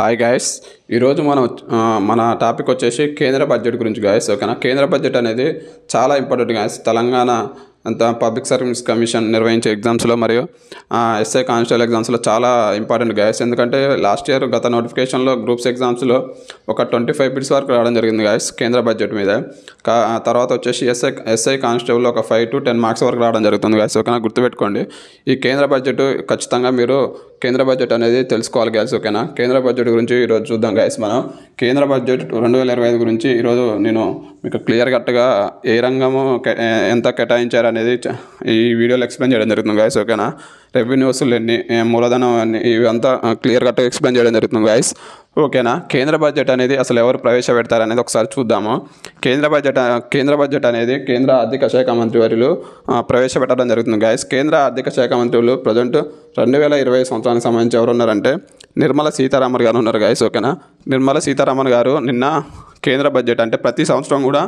Hi guys, ఈరోజు మనం మన టాపిక్ వచ్చేసి కేంద్ర బడ్జెట్ గురించి గాయస్. ఓకేనా. కేంద్ర బడ్జెట్ అనేది చాలా ఇంపార్టెంట్ గాయస్. తెలంగాణ అంత పబ్లిక్ సర్వీస్ కమిషన్ నిర్వహించే ఎగ్జామ్స్లో మరియు ఎస్ఐ కానిస్టేబుల్ ఎగ్జామ్స్లో చాలా ఇంపార్టెంట్ గాయస్. ఎందుకంటే లాస్ట్ ఇయర్ గత నోటిఫికేషన్లో గ్రూప్స్ ఎగ్జామ్స్లో ఒక 25 బిట్స్ వరకు రావడం జరిగింది గాయస్ కేంద్ర బడ్జెట్ మీద. తర్వాత వచ్చేసి ఎస్ఐ కానిస్టేబుల్ ఒక 5 to 10 మార్క్స్ వరకు రావడం జరుగుతుంది గాయస్. ఓకేనా, గుర్తుపెట్టుకోండి. ఈ కేంద్ర బడ్జెట్ ఖచ్చితంగా మీరు కేంద్ర బడ్జెట్ అనేది తెలుసుకోవాలి గాయస్. ఓకేనా. కేంద్ర బడ్జెట్ గురించి ఈరోజు చూద్దాం గాయస్. మనం కేంద్ర బడ్జెట్ 2025 గురించి ఈరోజు నేను మీకు క్లియర్ కట్గా ఏ రంగము ఎంత కేటాయించారు అనేది ఈ వీడియోలో ఎక్స్ప్లెయిన్ చేయడం జరుగుతుంది గాయస్. ఓకేనా. రెవెన్యూ వసూలు ఎన్ని, మూలధనం అన్ని, ఇవంతా క్లియర్ కట్గా ఎక్స్ప్లెయిన్ చేయడం జరుగుతుంది గాయస్. ఓకేనా. కేంద్ర బడ్జెట్ అనేది అసలు ఎవరు ప్రవేశపెడతారు అనేది ఒకసారి చూద్దాము. కేంద్ర బడ్జెట్ అనేది కేంద్ర ఆర్థిక శాఖ మంత్రి వర్యులు ప్రవేశపెట్టడం జరుగుతుంది గాయస్. కేంద్ర ఆర్థిక శాఖ మంత్రులు ప్రజెంట్ 2020 సంవత్సరానికి సంబంధించి ఎవరు ఉన్నారంటే నిర్మలా సీతారామన్ గారు ఉన్నారు గాయస్. ఓకేనా. నిర్మలా సీతారామన్ గారు నిన్న కేంద్ర బడ్జెట్ అంటే ప్రతి సంవత్సరం కూడా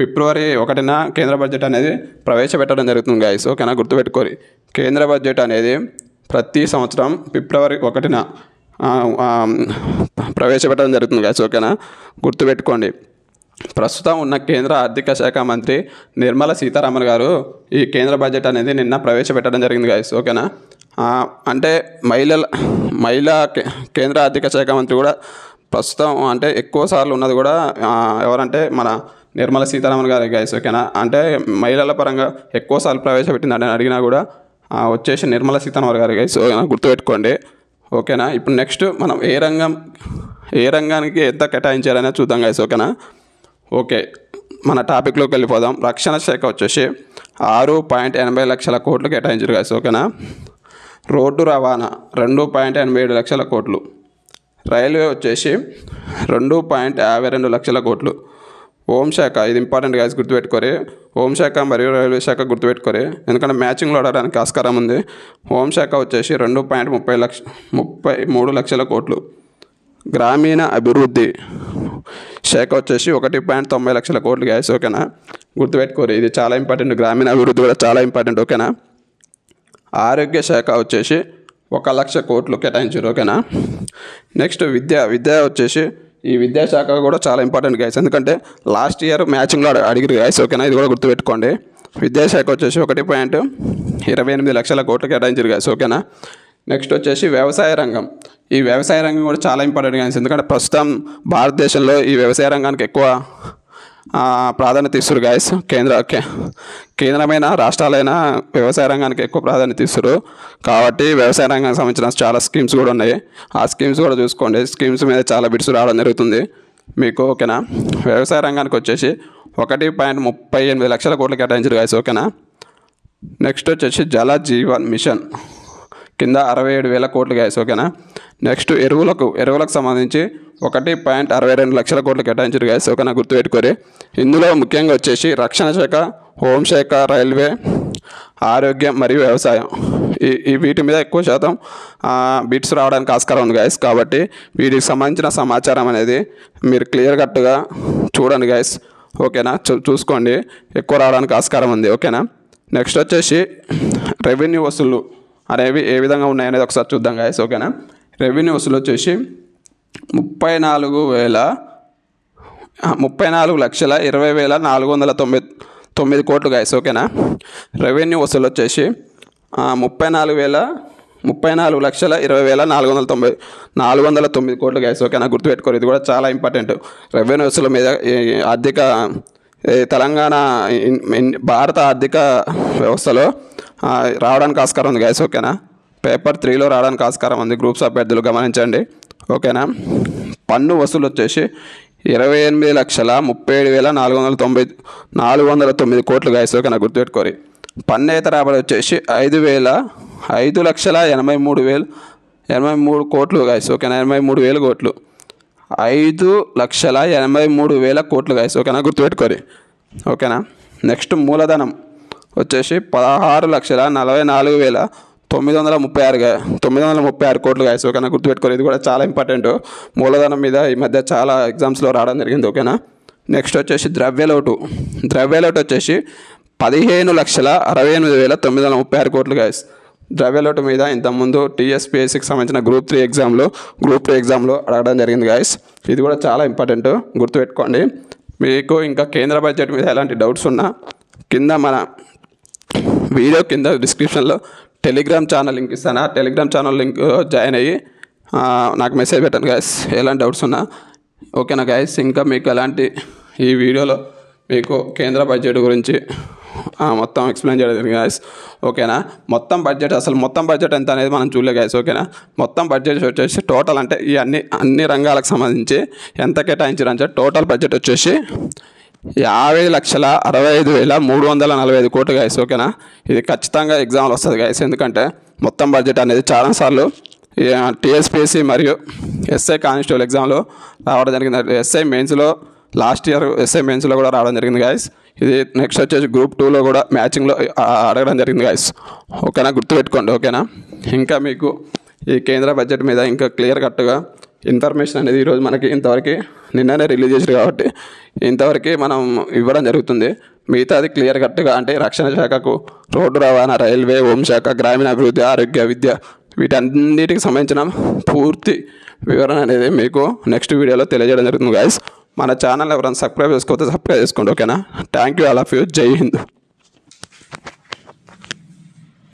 February 1న కేంద్ర బడ్జెట్ అనేది ప్రవేశపెట్టడం జరుగుతుంది గాయస్. ఓకేనా, గుర్తుపెట్టుకోరి. కేంద్ర బడ్జెట్ అనేది ప్రతి సంవత్సరం February 1న ప్రవేశపెట్టడం జరుగుతుంది గాయస్. ఓకేనా, గుర్తుపెట్టుకోండి. ప్రస్తుతం ఉన్న కేంద్ర ఆర్థిక శాఖ మంత్రి నిర్మలా సీతారామన్ గారు ఈ కేంద్ర బడ్జెట్ అనేది నిన్న ప్రవేశపెట్టడం జరిగింది గాయస్. ఓకేనా. అంటే మహిళా కేంద్ర ఆర్థిక శాఖ మంత్రి కూడా ప్రస్తుతం అంటే ఎక్కువ సార్లు ఉన్నది కూడా ఎవరంటే మన నిర్మలా సీతారామన్ గారి గాయస్. ఓకేనా. అంటే మహిళల పరంగా ఎక్కువ సార్లు ప్రవేశపెట్టిందని అడిగినా కూడా వచ్చేసి నిర్మలా సీతారామన్ గారి గాయస్. ఓకేనా, గుర్తుపెట్టుకోండి. ఓకేనా. ఇప్పుడు నెక్స్ట్ మనం ఏ రంగానికి ఎంత కేటాయించారనేది చూద్దాం గాయస్. ఓకేనా. ఓకే, మన టాపిక్లోకి వెళ్ళిపోదాం. రక్షణ శాఖ వచ్చేసి 6.80 లక్షల కోట్లు కేటాయించారు గాయస్. ఓకేనా. రోడ్డు రవాణా 2.87 లక్షల కోట్లు. రైల్వే వచ్చేసి 2.52 లక్షల కోట్లు. హోంశాఖ, ఇది ఇంపార్టెంట్ గాయస్, గుర్తుపెట్టుకోరి. హోంశాఖ మరియు రైల్వే శాఖ గుర్తుపెట్టుకోరి, ఎందుకంటే మ్యాచింగ్లో ఆడడానికి ఆస్కారం ఉంది. హోంశాఖ వచ్చేసి 2.33 లక్షల కోట్లు. గ్రామీణ అభివృద్ధి శాఖ వచ్చేసి 1.90 లక్షల కోట్లు గాయస్. ఓకేనా, గుర్తుపెట్టుకోరి, ఇది చాలా ఇంపార్టెంట్. గ్రామీణ అభివృద్ధి కూడా చాలా ఇంపార్టెంట్. ఓకేనా. ఆరోగ్య శాఖ వచ్చేసి 1 లక్ష కోట్లు కేటాయించారు. ఓకేనా. నెక్స్ట్ విద్య వచ్చేసి ఈ విద్యాశాఖ కూడా చాలా ఇంపార్టెంట్ గాయస్, ఎందుకంటే లాస్ట్ ఇయర్ మ్యాచింగ్లో అడిగిరు గాయస్. ఓకేనా, ఇది కూడా గుర్తుపెట్టుకోండి. విద్యాశాఖ వచ్చేసి 1.28 లక్షల కోట్లు కేటాయించారు గాయస్. ఓకేనా. నెక్స్ట్ వచ్చేసి వ్యవసాయ రంగం. ఈ వ్యవసాయ రంగం కూడా చాలా ఇంపార్టెంట్ గాయస్, ఎందుకంటే ప్రస్తుతం భారతదేశంలో ఈ వ్యవసాయ రంగానికి ఎక్కువ ప్రాధాన్యత ఇస్తారు గాయస్. కేంద్రమైన రాష్ట్రాలైన వ్యవసాయ రంగానికి ఎక్కువ ప్రాధాన్యత ఇస్తారు కాబట్టి వ్యవసాయ రంగానికి సంబంధించిన చాలా స్కీమ్స్ కూడా ఉన్నాయి. ఆ స్కీమ్స్ కూడా చూసుకోండి. స్కీమ్స్ మీద చాలా బిట్స్ రావడం జరుగుతుంది మీకు. ఓకేనా. వ్యవసాయ రంగానికి వచ్చేసి 1.38 లక్షల కోట్లు కేటాయించారు గాయస్. ఓకేనా. నెక్స్ట్ వచ్చేసి జల జీవన్ మిషన్ కింద 67,000 కోట్లు గాయస్. ఓకేనా. నెక్స్ట్ ఎరువులకు సంబంధించి 1.62 లక్షల కోట్లు కేటాయించారు గాయస్. ఓకేనా, గుర్తుపెట్టుకోరి. ఇందులో ముఖ్యంగా వచ్చేసి రక్షణ శాఖ, హోంశాఖ, రైల్వే, ఆరోగ్యం మరియు వ్యవసాయం, ఈ వీటి మీద ఎక్కువ శాతం బిట్స్ రావడానికి ఆస్కారం ఉంది గాయస్. కాబట్టి వీటికి సంబంధించిన సమాచారం అనేది మీరు క్లియర్ కట్గా చూడండి గాయస్. ఓకేనా, చూసుకోండి, ఎక్కువ రావడానికి ఆస్కారం ఉంది. ఓకేనా. నెక్స్ట్ వచ్చేసి రెవెన్యూ వసూళ్ళు అనేవి ఏ విధంగా ఉన్నాయనేది ఒకసారి చూద్దాం గాయస్. ఓకేనా. రెవెన్యూ వసూలు వచ్చేసి 34,20,499 కోట్లు గాయస్. ఓకేనా. రెవెన్యూ వసూలు వచ్చేసి 34,20,499 కోట్లు గాయస్. ఓకేనా, గుర్తుపెట్టుకోరు, ఇది కూడా చాలా ఇంపార్టెంట్. రెవెన్యూ వసూల మీద ఆర్థిక తెలంగాణ భారత ఆర్థిక వ్యవస్థలో రావడానికి ఆస్కారం ఉంది గాయస్. ఓకేనా. పేపర్ 3లో రావడానికి ఆస్కారం ఉంది. గ్రూప్స్ అభ్యర్థులు గమనించండి. ఓకేనా. పన్ను వసూలు వచ్చేసి 28,37,409 కోట్లు గాయస్. ఓకేనా, గుర్తుపెట్టుకోరి. పన్నేతర రాబడి వచ్చేసి 5,83,083 కోట్లు గాయస్. ఓకేనా, 83,000 కోట్లు. 5,83,000 కోట్లు గాయస్. ఓకేనా, గుర్తుపెట్టుకోరి. ఓకేనా. నెక్స్ట్ మూలధనం వచ్చేసి 16,44,936 కోట్లు గాయస్. ఓకేనా, గుర్తుపెట్టుకోరు, ఇది కూడా చాలా ఇంపార్టెంట్. మూలధనం మీద ఈ మధ్య చాలా ఎగ్జామ్స్లో రావడం జరిగింది. ఓకేనా. నెక్స్ట్ వచ్చేసి ద్రవ్యలోటు వచ్చేసి 15,68,936 కోట్లు గాయస్. ద్రవ్యలోటు మీద ఇంతకుముందు టీఎస్పీఎస్సికి సంబంధించిన గ్రూప్ 3 ఎగ్జామ్లో అడగడం జరిగింది గాయస్. ఇది కూడా చాలా ఇంపార్టెంట్, గుర్తుపెట్టుకోండి. మీకు ఇంకా కేంద్ర బడ్జెట్ మీద ఎలాంటి డౌట్స్ ఉన్నా కింద మన వీడియో కింద డిస్క్రిప్షన్లో టెలిగ్రామ్ ఛానల్ లింక్ ఇస్తాను. ఆ టెలిగ్రామ్ ఛానల్ లింక్ జాయిన్ అయ్యి నాకు మెసేజ్ పెట్టండి గాయస్, ఎలాంటి డౌట్స్ ఉన్నా. ఓకేనా గాయస్. ఇంకా మీకు ఎలాంటి ఈ వీడియోలో మీకు కేంద్ర బడ్జెట్ గురించి మొత్తం ఎక్స్ప్లెయిన్ చేయడం జరిగింది గాయస్. ఓకేనా. మొత్తం బడ్జెట్ ఎంత అనేది మనం చూడలే గాయస్. ఓకేనా. మొత్తం బడ్జెట్ వచ్చేసి టోటల్ అంటే ఈ అన్ని రంగాలకు సంబంధించి ఎంత కేటాయించారంటే టోటల్ బడ్జెట్ వచ్చేసి 50,65,345 కోట్లు గాయస్. ఓకేనా. ఇది ఖచ్చితంగా ఎగ్జామ్లో వస్తుంది గాయస్. ఎందుకంటే మొత్తం బడ్జెట్ అనేది చాలాసార్లు టీఎస్పీఎస్సీ మరియు ఎస్ఐ కానిస్టేబుల్ ఎగ్జామ్లో రావడం జరిగింది. ఎస్ఐ మెయిన్స్లో లాస్ట్ ఇయర్ ఎస్ఐ మెయిన్స్లో కూడా రావడం జరిగింది గాయస్. ఇది నెక్స్ట్ వచ్చేసి గ్రూప్ 2లో కూడా మ్యాచింగ్లో అడగడం జరిగింది గాయస్. ఓకేనా, గుర్తుపెట్టుకోండి. ఓకేనా. ఇంకా మీకు ఈ కేంద్ర బడ్జెట్ మీద ఇంకా క్లియర్ కట్గా ఇన్ఫర్మేషన్ అనేది ఈరోజు మనకి ఇంతవరకు నిన్ననే రిలీజ్ చేసారు కాబట్టి ఇంతవరకు మనం ఇవ్వడం జరుగుతుంది. మిగతాది క్లియర్ కట్గా అంటే రక్షణ శాఖకు, రోడ్డు రవాణా, రైల్వే, హోంశాఖ, గ్రామీణాభివృద్ధి, ఆరోగ్య, విద్య వీటన్నిటికి సంబంధించిన పూర్తి వివరణ అనేది మీకు నెక్స్ట్ వీడియోలో తెలియజేయడం జరుగుతుంది గాయస్. మన ఛానల్ ఎవరైనా సబ్స్క్రైబ్ చేసుకోకపోతే సబ్స్క్రైబ్ చేసుకోండి. ఓకేనా. Thank you all of you. జై హింద్.